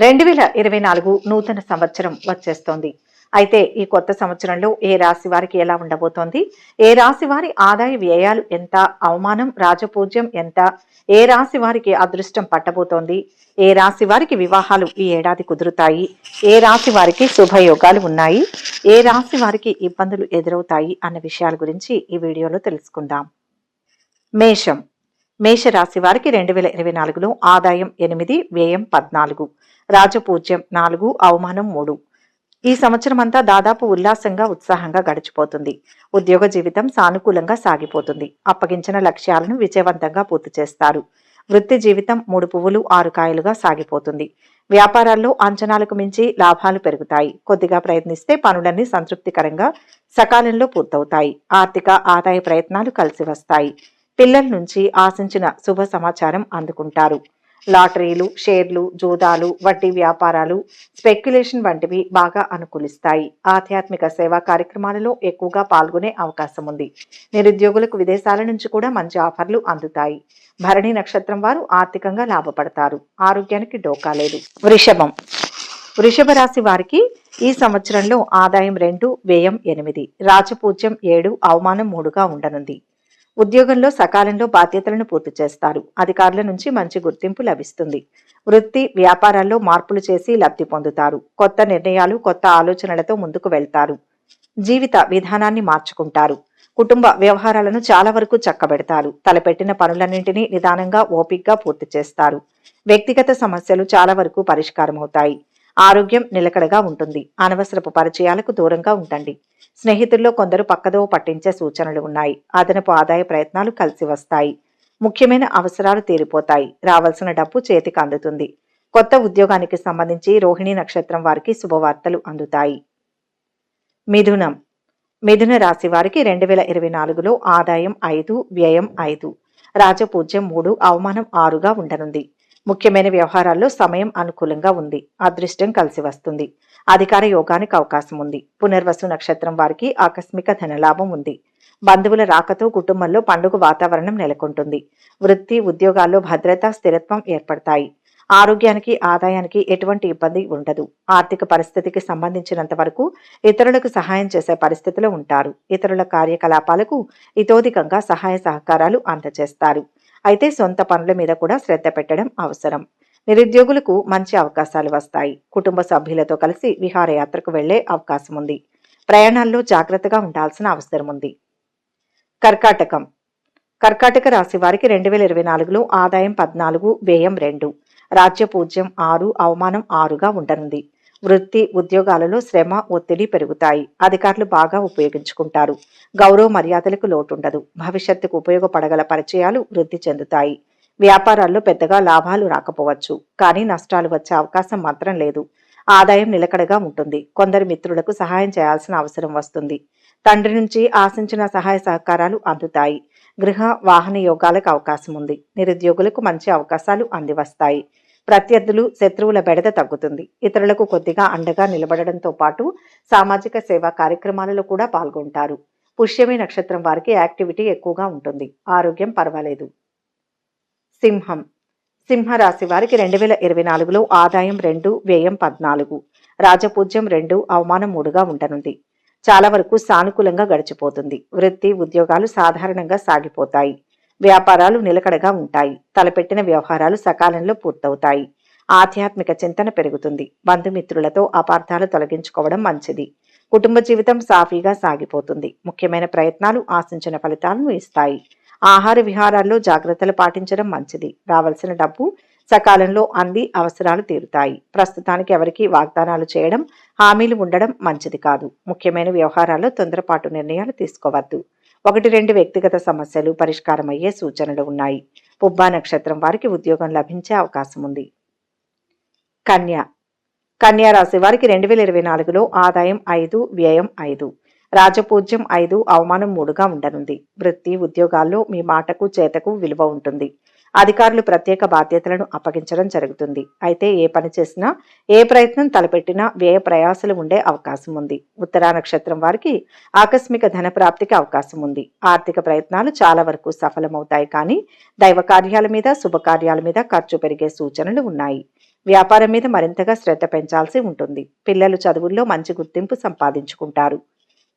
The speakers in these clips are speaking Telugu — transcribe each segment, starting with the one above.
2024 నూతన సంవత్సరం వచ్చేస్తోంది. అయితే ఈ కొత్త సంవత్సరంలో ఏ రాశి వారికి ఎలా ఉండబోతోంది, ఏ రాశి వారి ఆదాయ వ్యయాలు ఎంత, అవమానం రాజపూజ్యం ఎంత, ఏ రాశి వారికి అదృష్టం పట్టబోతోంది, ఏ రాశి వారికి వివాహాలు ఈ ఏడాది కుదురుతాయి, ఏ రాశి వారికి శుభయోగాలు ఉన్నాయి, ఏ రాశి వారికి ఇబ్బందులు ఎదురవుతాయి అన్న విషయాల గురించి ఈ వీడియోలో తెలుసుకుందాం. మేషం. మేషరాశి వారికి 2024లో ఆదాయం 8, వ్యయం 14, రాజపూజ్యం 4, అవమానం 3. ఈ సంవత్సరం అంతా దాదాపు ఉల్లాసంగా ఉత్సాహంగా గడిచిపోతుంది. ఉద్యోగ జీవితం సానుకూలంగా సాగిపోతుంది. అప్పగించిన లక్ష్యాలను విజయవంతంగా పూర్తి చేస్తారు. వృత్తి జీవితం 3 పువ్వులు 6 కాయలుగా సాగిపోతుంది. వ్యాపారాల్లో అంచనాలకు మించి లాభాలు పెరుగుతాయి. కొద్దిగా ప్రయత్నిస్తే పనులన్నీ సంతృప్తికరంగా సకాలంలో పూర్తవుతాయి. ఆర్థిక ఆదాయ ప్రయత్నాలు కలిసి వస్తాయి. పిల్లల నుంచి ఆశించిన శుభ సమాచారం అందుకుంటారు. లాటరీలు, షేర్లు, జూదాలు, వడ్డీ వ్యాపారాలు, స్పెక్యులేషన్ వంటివి బాగా అనుకూలిస్తాయి. ఆధ్యాత్మిక సేవా కార్యక్రమాలలో ఎక్కువగా పాల్గొనే అవకాశం ఉంది. నిరుద్యోగులకు విదేశాల నుంచి కూడా మంచి ఆఫర్లు అందుతాయి. భరణి నక్షత్రం వారు ఆర్థికంగా లాభపడతారు. ఆరోగ్యానికి డోకా లేదు. వృషభం. వృషభ రాశి వారికి ఈ సంవత్సరంలో ఆదాయం 2, వ్యయం 8, రాజపూజ్యం 7, అవమానం 3గా ఉండనుంది. ఉద్యోగంలో సకాలంలో బాధ్యతలను పూర్తి చేస్తారు. అధికారుల నుంచి మంచి గుర్తింపు లభిస్తుంది. వృత్తి వ్యాపారాల్లో మార్పులు చేసి లబ్ధి పొందుతారు. కొత్త నిర్ణయాలు, కొత్త ఆలోచనలతో ముందుకు వెళ్తారు. జీవిత విధానాన్ని మార్చుకుంటారు. కుటుంబ వ్యవహారాలను చాలా వరకు చక్కబెడతారు. తలపెట్టిన పనులన్నింటినీ నిదానంగా ఓపికగా పూర్తి చేస్తారు. వ్యక్తిగత సమస్యలు చాలా వరకు పరిష్కారమవుతాయి. ఆరోగ్యం నిలకడగా ఉంటుంది. అనవసరపు పరిచయాలకు దూరంగా ఉండండి. స్నేహితుల్లో కొందరు పక్కదో పట్టించే సూచనలు ఉన్నాయి. అదనపు ఆదాయ ప్రయత్నాలు కలిసి వస్తాయి. ముఖ్యమైన అవసరాలు తీరిపోతాయి. రావాల్సిన డబ్బు చేతికి అందుతుంది. కొత్త ఉద్యోగానికి సంబంధించి రోహిణి నక్షత్రం వారికి శుభవార్తలు అందుతాయి. మిథునం. మిథున రాశి వారికి 2024లో ఆదాయం 5, వ్యయం 5, రాజపూజ్యం 3, అవమానం 6గా ఉండనుంది. ముఖ్యమైన వ్యవహారాల్లో సమయం అనుకూలంగా ఉంది. అదృష్టం కలిసి వస్తుంది. అధికార యోగానికి అవకాశం ఉంది. పునర్వసు నక్షత్రం వారికి ఆకస్మిక ధనలాభం ఉంది. బంధువుల రాకతో కుటుంబంలో పండుగ వాతావరణం నెలకొంటుంది. వృత్తి ఉద్యోగాల్లో భద్రత, స్థిరత్వం ఏర్పడతాయి. ఆరోగ్యానికి ఆదాయానికి ఎటువంటి ఇబ్బంది ఉండదు. ఆర్థిక పరిస్థితికి సంబంధించినంత వరకు ఇతరులకు సహాయం చేసే పరిస్థితిలో ఉంటారు. ఇతరుల కార్యకలాపాలకు ఇతోధికంగా సహాయ సహకారాలు అందజేస్తారు. అయితే సొంత పనుల మీద కూడా శ్రద్ధ పెట్టడం అవసరం. నిరుద్యోగులకు మంచి అవకాశాలు వస్తాయి. కుటుంబ సభ్యులతో కలిసి విహారయాత్రకు వెళ్లే అవకాశం ఉంది. ప్రయాణాల్లో జాగ్రత్తగా ఉండాల్సిన అవసరం ఉంది. కర్కాటకం. కర్కాటక రాశి వారికి 2024లో ఆదాయం 14, వ్యయం 2, రాజ్యపూజ్యం 6, అవమానం 6గా ఉండనుంది. వృత్తి ఉద్యోగాలలో శ్రమ, ఒత్తిడి పెరుగుతాయి. అధికారులు బాగా ఉపయోగించుకుంటారు. గౌరవ మర్యాదలకు లోటుండదు. భవిష్యత్తుకు ఉపయోగపడగల పరిచయాలు వృద్ధి చెందుతాయి. వ్యాపారాల్లో పెద్దగా లాభాలు రాకపోవచ్చు, కానీ నష్టాలు వచ్చే అవకాశం మాత్రం లేదు. ఆదాయం నిలకడగా ఉంటుంది. కొందరు మిత్రులకు సహాయం చేయాల్సిన అవసరం వస్తుంది. తండ్రి నుంచి ఆశించిన సహాయ సహకారాలు అందుతాయి. గృహ వాహన యోగాలకు అవకాశం ఉంది. నిరుద్యోగులకు మంచి అవకాశాలు అందివస్తాయి. ప్రత్యర్థులు, శత్రువుల బెడద తగ్గుతుంది. ఇతరులకు కొద్దిగా అండగా నిలబడడంతో పాటు సామాజిక సేవా కార్యక్రమాలలో కూడా పాల్గొంటారు. పుష్యమి నక్షత్రం వారికి యాక్టివిటీ ఎక్కువగా ఉంటుంది. ఆరోగ్యం పర్వాలేదు. సింహం. సింహరాశి వారికి 2024లో ఆదాయం 2, వ్యయం 14, రాజపూజ్యం 2, అవమానం 3గా ఉండనుంది. చాలా వరకు సానుకూలంగా గడిచిపోతుంది. వృత్తి ఉద్యోగాలు సాధారణంగా సాగిపోతాయి. వ్యాపారాలు నిలకడగా ఉంటాయి. తలపెట్టిన వ్యవహారాలు సకాలంలో పూర్తవుతాయి. ఆధ్యాత్మిక చింతన పెరుగుతుంది. బంధుమిత్రులతో అపార్థాలు తొలగించుకోవడం మంచిది. కుటుంబ జీవితం సాఫీగా సాగిపోతుంది. ముఖ్యమైన ప్రయత్నాలు ఆశించిన ఫలితాలను ఇస్తాయి. ఆహార విహారాల్లో జాగ్రత్తలు పాటించడం మంచిది. రావాల్సిన డబ్బు సకాలంలో అంది అవసరాలు తీరుతాయి. ప్రస్తుతానికి ఎవరికి వాగ్దానాలు చేయడం, హామీలు ఉండడం మంచిది కాదు. ముఖ్యమైన వ్యవహారాల్లో తొందరపాటు నిర్ణయాలు తీసుకోవద్దు. 1-2 వ్యక్తిగత సమస్యలు పరిష్కారమయ్యే సూచనలు ఉన్నాయి. పుబ్బా నక్షత్రం వారికి ఉద్యోగం లభించే అవకాశం ఉంది. కన్య. కన్యా రాశి వారికి 2024లో ఆదాయం 5, వ్యయం 5, రాజపూజ్యం 5, అవమానం 3గా ఉండనుంది. వృత్తి ఉద్యోగాల్లో మీ మాటకు చేతకు విలువ ఉంటుంది. అధికారులు ప్రత్యేక బాధ్యతలను అప్పగించడం జరుగుతుంది. అయితే ఏ పని చేసినా, ఏ ప్రయత్నం తలపెట్టినా వ్యయ ప్రయాసలు ఉండే అవకాశం ఉంది. ఉత్తరా నక్షత్రం వారికి ఆకస్మిక ధన ప్రాప్తికి అవకాశం ఉంది. ఆర్థిక ప్రయత్నాలు చాలా వరకు సఫలమవుతాయి, కానీ దైవ కార్యాల మీద, శుభకార్యాల మీద ఖర్చు పెరిగే సూచనలు ఉన్నాయి. వ్యాపారం మీద మరింతగా శ్రద్ధ పెంచాల్సి ఉంటుంది. పిల్లలు చదువుల్లో మంచి గుర్తింపు సంపాదించుకుంటారు.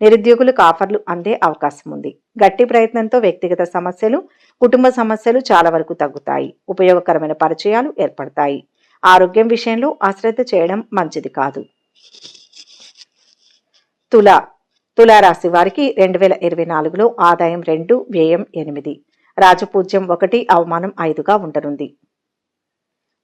నిరుద్యోగులకు ఆఫర్లు అందే అవకాశం ఉంది. గట్టి ప్రయత్నంతో వ్యక్తిగత సమస్యలు, కుటుంబ సమస్యలు చాలా వరకు తగ్గుతాయి. ఉపయోగకరమైన పరిచయాలు ఏర్పడతాయి. ఆరోగ్యం విషయంలో అశ్రద్ధ చేయడం మంచిది కాదు. తులారాశి వారికి 2024లో ఆదాయం 2, వ్యయం 8, రాజపూజ్యం 1, అవమానం 5గా ఉండనుంది.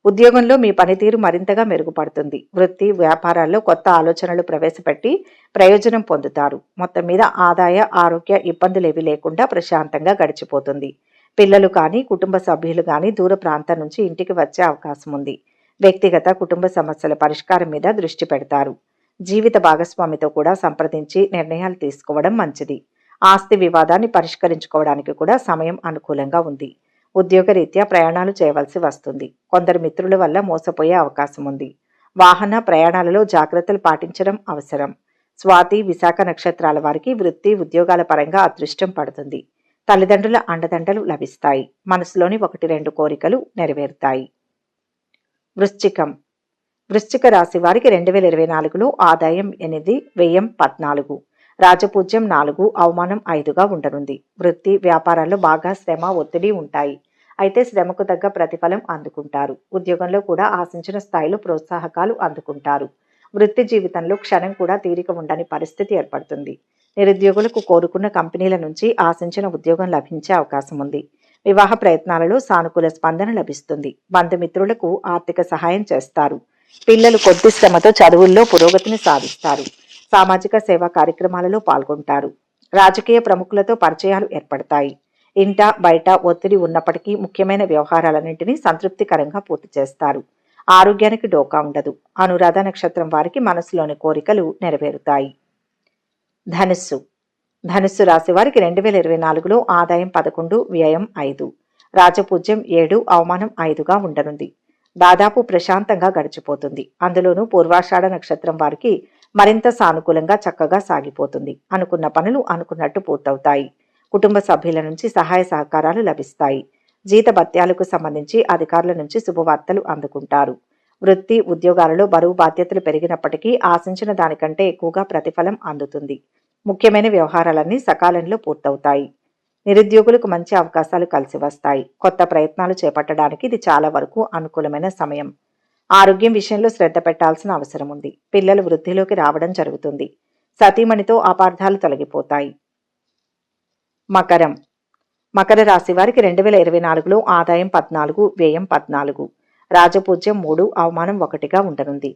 ఉద్యోగంలో మీ పనితీరు మరింతగా మెరుగుపడుతుంది. వృత్తి, వ్యాపారాల్లో కొత్త ఆలోచనలు ప్రవేశపెట్టి ప్రయోజనం పొందుతారు. మొత్తం మీద ఆదాయ, ఆరోగ్య ఇబ్బందులేవీ లేకుండా ప్రశాంతంగా గడిచిపోతుంది. పిల్లలు కానీ, కుటుంబ సభ్యులు కానీ దూర ప్రాంతం నుంచి ఇంటికి వచ్చే అవకాశం ఉంది. వ్యక్తిగత, కుటుంబ సమస్యల పరిష్కారం మీద దృష్టి పెడతారు. జీవిత భాగస్వామితో కూడా సంప్రదించి నిర్ణయాలు తీసుకోవడం మంచిది. ఆస్తి వివాదాన్ని పరిష్కరించుకోవడానికి కూడా సమయం అనుకూలంగా ఉంది. ఉద్యోగరీత్యా ప్రయాణాలు చేయవలసి వస్తుంది. కొందరు మిత్రుల వల్ల మోసపోయే అవకాశం ఉంది. వాహన ప్రయాణాలలో జాగ్రత్తలు పాటించడం అవసరం. స్వాతి, విశాఖ నక్షత్రాల వారికి వృత్తి, ఉద్యోగాల పరంగా అదృష్టం పడుతుంది. తల్లిదండ్రుల అండదండలు లభిస్తాయి. మనసులోని 1-2 కోరికలు నెరవేరుతాయి. వృశ్చిక రాశి వారికి 2024లో ఆదాయం 8, వ్యయం 14, రాజపూజ్యం 4, అవమానం 5గా ఉండనుంది. వృత్తి, వ్యాపారాల్లో బాగా శ్రమ, ఒత్తిడి ఉంటాయి. అయితే శ్రమకు తగ్గ ప్రతిఫలం అందుకుంటారు. ఉద్యోగంలో కూడా ఆశించిన స్థాయిలో ప్రోత్సాహకాలు అందుకుంటారు. వృత్తి జీవితంలో క్షణం కూడా తీరిక ఉండని పరిస్థితి ఏర్పడుతుంది. నిరుద్యోగులకు కోరుకున్న కంపెనీల నుంచి ఆశించిన ఉద్యోగం లభించే అవకాశం ఉంది. వివాహ ప్రయత్నాలలో సానుకూల స్పందన లభిస్తుంది. బంధుమిత్రులకు ఆర్థిక సహాయం చేస్తారు. పిల్లలు కొద్ది శ్రమతో చదువుల్లో పురోగతిని సాధిస్తారు. సామాజిక సేవా కార్యక్రమాలలో పాల్గొంటారు. రాజకీయ ప్రముఖులతో పరిచయాలు ఏర్పడతాయి. ఇంట బయట ఒత్తిడి ఉన్నప్పటికీ ముఖ్యమైన వ్యవహారాలన్నింటినీ సంతృప్తికరంగా పూర్తి చేస్తారు. ఆరోగ్యానికి డోకా ఉండదు. అనురాధ నక్షత్రం వారికి మనసులోని కోరికలు నెరవేరుతాయి. ధనుస్సు రాశి వారికి 2024లో ఆదాయం 11, వ్యయం 5, రాజపూజ్యం 7, అవమానం 5గా ఉండనుంది. దాదాపు ప్రశాంతంగా గడిచిపోతుంది. అందులోనూ పూర్వాషాఢ నక్షత్రం వారికి మరింత సానుకూలంగా చక్కగా సాగిపోతుంది. అనుకున్న పనులు అనుకున్నట్టు పూర్తవుతాయి. కుటుంబ సభ్యుల నుంచి సహాయ సహకారాలు లభిస్తాయి. జీతభత్యాలకు సంబంధించి అధికారుల నుంచి శుభవార్తలు అందుకుంటారు. వృత్తి, ఉద్యోగాలలో బరువు బాధ్యతలు పెరిగినప్పటికీ ఆశించిన దానికంటే ఎక్కువగా ప్రతిఫలం అందుతుంది. ముఖ్యమైన వ్యవహారాలన్నీ సకాలంలో పూర్తవుతాయి. నిరుద్యోగులకు మంచి అవకాశాలు కలిసి వస్తాయి. కొత్త ప్రయత్నాలు చేపట్టడానికి ఇది చాలా వరకు అనుకూలమైన సమయం. ఆరోగ్యం విషయంలో శ్రద్ధ పెట్టాల్సిన అవసరం ఉంది. పిల్లలు వృద్ధిలోకి రావడం జరుగుతుంది. సతీమణితో అపార్థాలు తొలగిపోతాయి. మకర రాశి వారికి 2024లో ఆదాయం 14, వ్యయం 14, రాజపూజ్యం 3, అవమానం 1గా ఉండనుంది.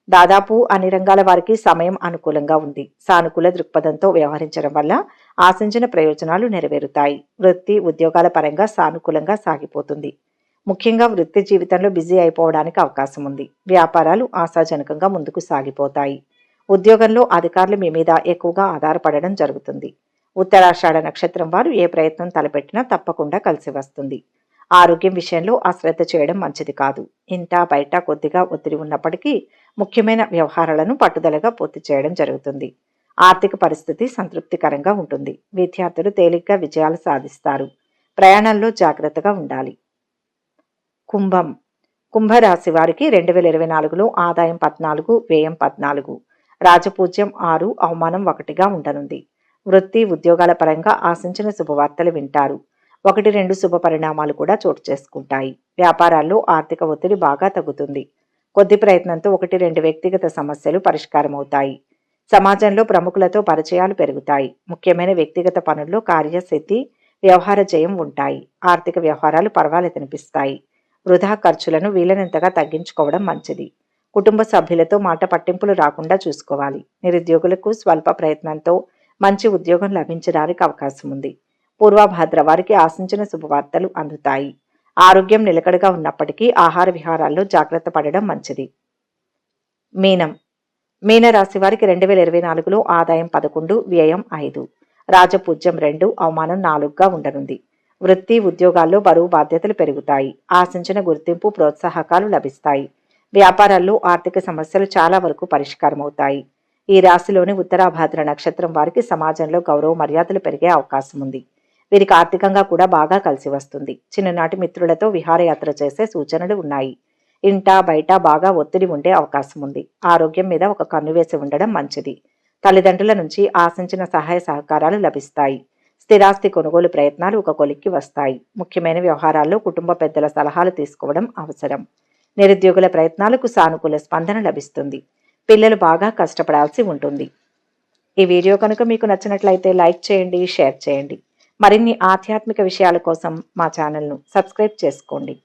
దాదాపు అన్ని రంగాల వారికి సమయం అనుకూలంగా ఉంది. సానుకూల దృక్పథంతో వ్యవహరించడం వల్ల ఆశించిన ప్రయోజనాలు నెరవేరుతాయి. వృత్తి, ఉద్యోగాల పరంగా సానుకూలంగా సాగిపోతుంది. ముఖ్యంగా వృత్తి జీవితంలో బిజీ అయిపోవడానికి అవకాశం ఉంది. వ్యాపారాలు ఆశాజనకంగా ముందుకు సాగిపోతాయి. ఉద్యోగంలో అధికారులు మీ మీద ఎక్కువగా ఆధారపడడం జరుగుతుంది. ఉత్తరాషాఢ నక్షత్రం వారు ఏ ప్రయత్నం తలపెట్టినా తప్పకుండా కలిసి వస్తుంది. ఆరోగ్యం విషయంలో అశ్రద్ధ చేయడం మంచిది కాదు. ఇంట బయట కొద్దిగా ఒత్తిడి ఉన్నప్పటికీ ముఖ్యమైన వ్యవహారాలను పట్టుదలగా పూర్తి చేయడం జరుగుతుంది. ఆర్థిక పరిస్థితి సంతృప్తికరంగా ఉంటుంది. విద్యార్థులు తేలిగ్గా విజయాలు సాధిస్తారు. ప్రయాణాల్లో జాగ్రత్తగా ఉండాలి. కుంభరాశి వారికి 2024లో ఆదాయం 14, వ్యయం 14, రాజపూజ్యం 6, అవమానం 1గా ఉండనుంది. వృత్తి, ఉద్యోగాల పరంగా ఆశించిన శుభవార్తలు వింటారు. 1-2 శుభ పరిణామాలు కూడా చోటు చేసుకుంటాయి. వ్యాపారాల్లో ఆర్థిక ఒత్తిడి బాగా తగ్గుతుంది. కొద్ది ప్రయత్నంతో 1-2 వ్యక్తిగత సమస్యలు పరిష్కారమవుతాయి. సమాజంలో ప్రముఖులతో పరిచయాలు పెరుగుతాయి. ముఖ్యమైన వ్యక్తిగత పనుల్లో కార్యసిద్ధి, వ్యవహార జయం ఉంటాయి. ఆర్థిక వ్యవహారాలు పర్వాలేదనిపిస్తాయి. వృధా ఖర్చులను వీలైనంతగా తగ్గించుకోవడం మంచిది. కుటుంబ సభ్యులతో మాట పట్టింపులు రాకుండా చూసుకోవాలి. నిరుద్యోగులకు స్వల్ప ప్రయత్నంతో మంచి ఉద్యోగం లభించడానికి అవకాశం ఉంది. పూర్వభాద్ర వారికి ఆశించిన శుభవార్తలు అందుతాయి. ఆరోగ్యం నిలకడగా ఉన్నప్పటికీ ఆహార విహారాల్లో జాగ్రత్త పడడం మంచిది. మీనరాశి వారికి 2024లో ఆదాయం 11, వ్యయం 5, రాజపూజ్యం 2, అవమానం 4గా ఉండనుంది. వృత్తి ఉద్యోగాల్లో బరువు బాధ్యతలు పెరుగుతాయి. ఆశించిన గుర్తింపు ప్రోత్సాహకాలు లభిస్తాయి. వ్యాపారాల్లో ఆర్థిక సమస్యలు చాలా వరకు పరిష్కారమవుతాయి. ఈ రాశిలోని ఉత్తరాభాద్ర నక్షత్రం వారికి సమాజంలో గౌరవ మర్యాదలు పెరిగే అవకాశం ఉంది. వీరికి ఆర్థికంగా కూడా బాగా కలిసి వస్తుంది. చిన్ననాటి మిత్రులతో విహారయాత్ర చేసే సూచనలు ఉన్నాయి. ఇంట బయట బాగా ఒత్తిడి ఉండే అవకాశం ఉంది. ఆరోగ్యం మీద ఒక కన్ను వేసి ఉండడం మంచిది. తల్లిదండ్రుల నుంచి ఆశించిన సహాయ సహకారాలు లభిస్తాయి. స్థిరాస్తి కొనుగోలు ప్రయత్నాలు ఒక కొలిక్కి వస్తాయి. ముఖ్యమైన వ్యవహారాల్లో కుటుంబ పెద్దల సలహాలు తీసుకోవడం అవసరం. నిరుద్యోగుల ప్రయత్నాలకు సానుకూల స్పందన లభిస్తుంది. పిల్లలు బాగా కష్టపడాల్సి ఉంటుంది. ఈ వీడియో కనుక మీకు నచ్చినట్లయితే లైక్ చేయండి, షేర్ చేయండి. మరిన్ని ఆధ్యాత్మిక విషయాల కోసం మా ఛానల్ను సబ్స్క్రైబ్ చేసుకోండి.